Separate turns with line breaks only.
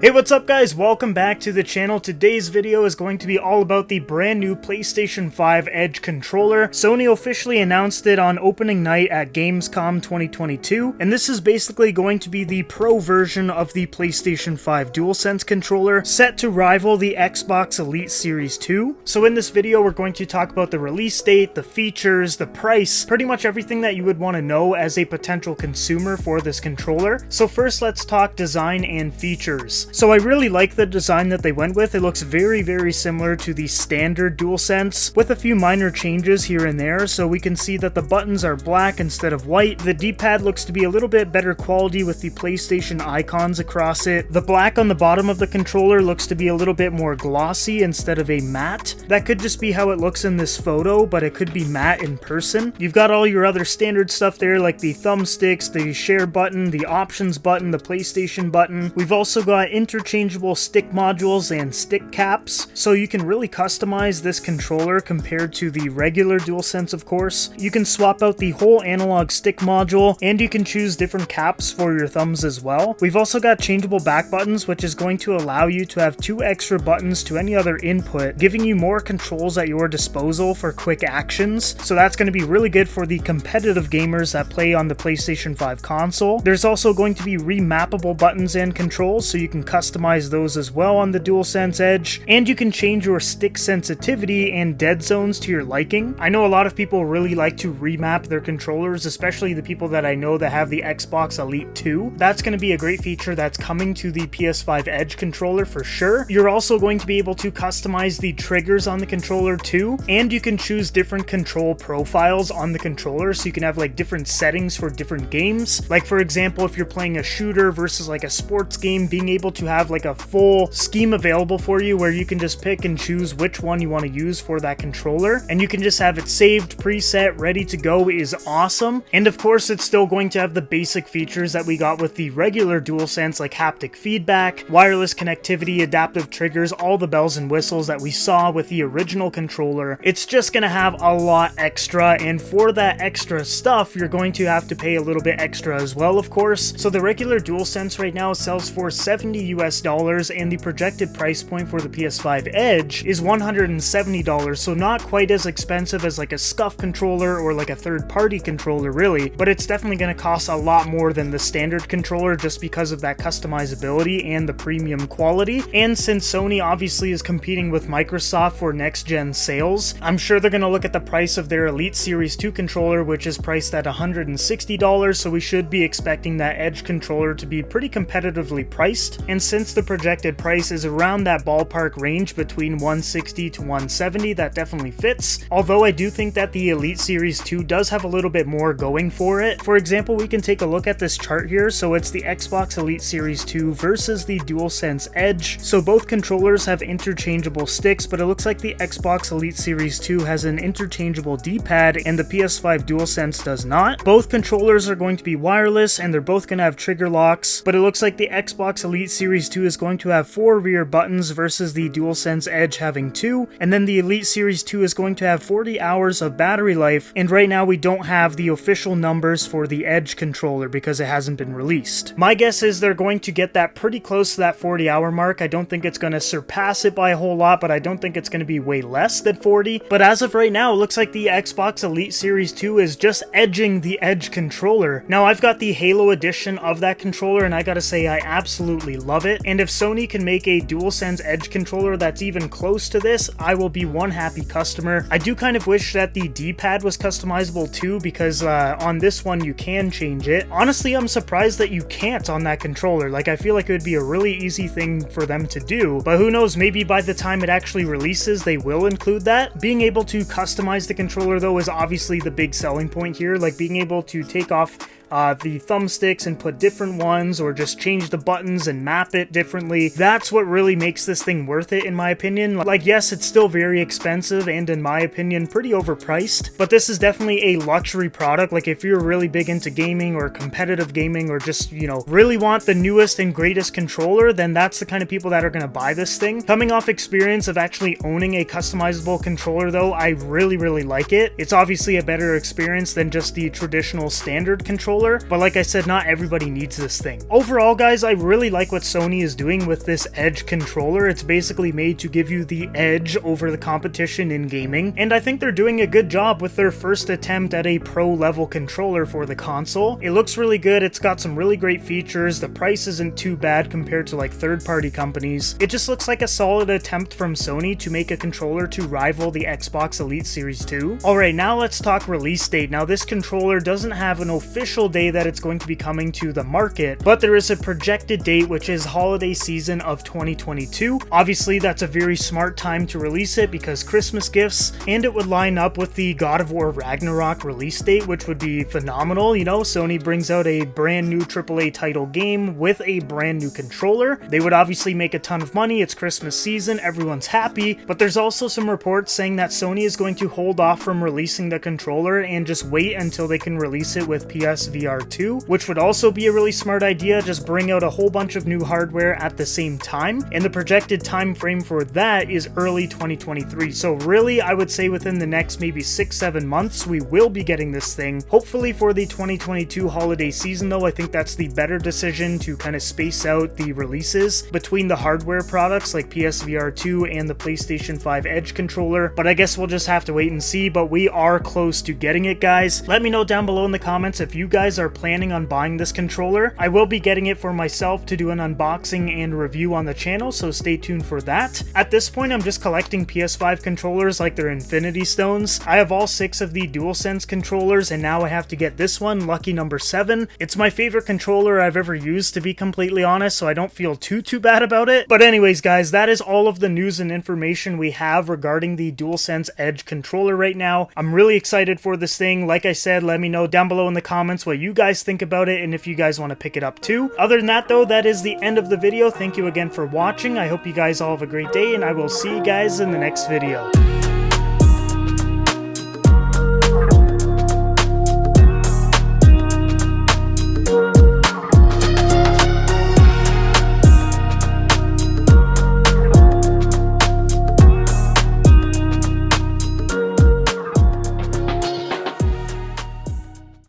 Hey, what's up guys? Welcome back to the channel. Today's video is going to be all about the brand new PlayStation 5 Edge controller. Sony officially announced it on opening night at Gamescom 2022, and this is basically going to be the pro version of the PlayStation 5 DualSense controller, set to rival the Xbox Elite Series 2. So in this video, we're going to talk about the release date, the features, the price, pretty much everything that you would want to know as a potential consumer for this controller. So first, let's talk design and features. So I really like the design that they went with. It looks very similar to the standard DualSense, with a few minor changes here and there. So we can see that the buttons are black instead of white. The D-pad looks to be a little bit better quality with the PlayStation icons across it. The black on the bottom of the controller looks to be a little bit more glossy instead of a matte. That could just be how it looks in this photo, but it could be matte in person. You've got all your other standard stuff there, like the thumbsticks, the share button, the options button, the PlayStation button. We've also got interchangeable stick modules and stick caps, so you can really customize this controller compared to the regular DualSense, of course. You can swap out the whole analog stick module, and you can choose different caps for your thumbs as well. We've also got changeable back buttons, which is going to allow you to have 2 extra buttons to any other input, giving you more controls at your disposal for quick actions. So that's going to be really good for the competitive gamers that play on the PlayStation 5 console. There's also going to be remappable buttons and controls, so you can customize those as well on the DualSense Edge, and you can change your stick sensitivity and dead zones to your liking. I know a lot of people really like to remap their controllers, especially the people that I know that have the Xbox Elite 2. That's going to be a great feature that's coming to the PS5 Edge controller for sure. You're also going to be able to customize the triggers on the controller too, and you can choose different control profiles on the controller, so you can have like different settings for different games. Like for example, if you're playing a shooter versus like a sports game, being able to have like a full scheme available for you where you can just pick and choose which one you want to use for that controller, and you can just have it saved, preset, ready to go is awesome. And of course, it's still going to have the basic features that we got with the regular DualSense, like haptic feedback, wireless connectivity, adaptive triggers, all the bells and whistles that we saw with the original controller. It's just going to have a lot extra, and for that extra stuff, you're going to have to pay a little bit extra as well, of course. So the regular DualSense right now sells for $70 US, and the projected price point for the PS5 Edge is $170, so not quite as expensive as like a SCUF controller or like a third-party controller really, but it's definitely going to cost a lot more than the standard controller just because of that customizability and the premium quality. And since Sony obviously is competing with Microsoft for next-gen sales, I'm sure they're going to look at the price of their Elite Series 2 controller, which is priced at $160, so we should be expecting that Edge controller to be pretty competitively priced. And since the projected price is around that ballpark range between $160 to $170, that definitely fits. Although I do think that the Elite Series 2 does have a little bit more going for it. For example, we can take a look at this chart here. So it's the Xbox Elite Series 2 versus the DualSense Edge. So both controllers have interchangeable sticks, but it looks like the Xbox Elite Series 2 has an interchangeable D-pad and the PS5 DualSense does not. Both controllers are going to be wireless and they're both going to have trigger locks, but it looks like the Xbox Elite Series 2 is going to have 4 rear buttons versus the DualSense Edge having 2, and then the Elite Series 2 is going to have 40 hours of battery life, and right now we don't have the official numbers for the Edge controller because it hasn't been released. My guess is they're going to get that pretty close to that 40-hour mark. I don't think it's going to surpass it by a whole lot, but I don't think it's going to be way less than 40. But as of right now, it looks like the Xbox Elite Series 2 is just edging the Edge controller. Now, I've got the Halo edition of that controller, and I gotta say I absolutely love it, and if Sony can make a DualSense Edge controller that's even close to this, I will be one happy customer. I do kind of wish that the D-pad was customizable too, because on this one you can change it. Honestly, I'm surprised that you can't on that controller. Like, I feel like it would be a really easy thing for them to do, but who knows, maybe by the time it actually releases they will include that. Being able to customize the controller though is obviously the big selling point here, like being able to take off the thumbsticks and put different ones, or just change the buttons and map it differently. That's what really makes this thing worth it in my opinion. Like, yes, it's still very expensive and in my opinion pretty overpriced, but this is definitely a luxury product. Like, if you're really big into gaming or competitive gaming, or just, you know, really want the newest and greatest controller, then that's the kind of people that are going to buy this thing. Coming off experience of actually owning a customizable controller though, I really like it. It's obviously a better experience than just the traditional standard controller, controller, but like I said, not everybody needs this thing. Overall, guys, I really like what Sony is doing with this Edge controller. It's basically made to give you the edge over the competition in gaming, and I think they're doing a good job with their first attempt at a pro level controller for the console. It looks really good, it's got some really great features, the price isn't too bad compared to like third-party companies. It just looks like a solid attempt from Sony to make a controller to rival the Xbox Elite Series 2. Alright, now let's talk release date. Now this controller doesn't have an official day that it's going to be coming to the market, but there is a projected date, which is holiday season of 2022. Obviously that's a very smart time to release it because Christmas gifts, and it would line up with the God of War Ragnarok release date, which would be phenomenal. You know, Sony brings out a brand new AAA title game with a brand new controller. They would obviously make a ton of money, it's Christmas season, everyone's happy, but there's also some reports saying that Sony is going to hold off from releasing the controller and just wait until they can release it with PSVR 2, which would also be a really smart idea. Just bring out a whole bunch of new hardware at the same time, and the projected time frame for that is early 2023. So really, I would say within the next maybe 6-7 months we will be getting this thing. Hopefully for the 2022 holiday season though. I think that's the better decision to kind of space out the releases between the hardware products like PSVR 2 and the PlayStation 5 Edge controller, but I guess we'll just have to wait and see. But we are close to getting it, guys. Let me know down below in the comments if you guys are planning on buying this controller. I will be getting it for myself to do an unboxing and review on the channel, so stay tuned for that. At this point, I'm just collecting PS5 controllers like they're Infinity Stones. I have all 6 of the DualSense controllers, and now I have to get this one, lucky number 7. It's my favorite controller I've ever used, to be completely honest, so I don't feel too bad about it. But anyways, guys, that is all of the news and information we have regarding the DualSense Edge controller right now. I'm really excited for this thing. Like I said, let me know down below in the comments what you guys think about it and if you guys want to pick it up too. Other than that though, that is the end of the video. Thank you again for watching. I hope you guys all have a great day, and I will see you guys in the next video.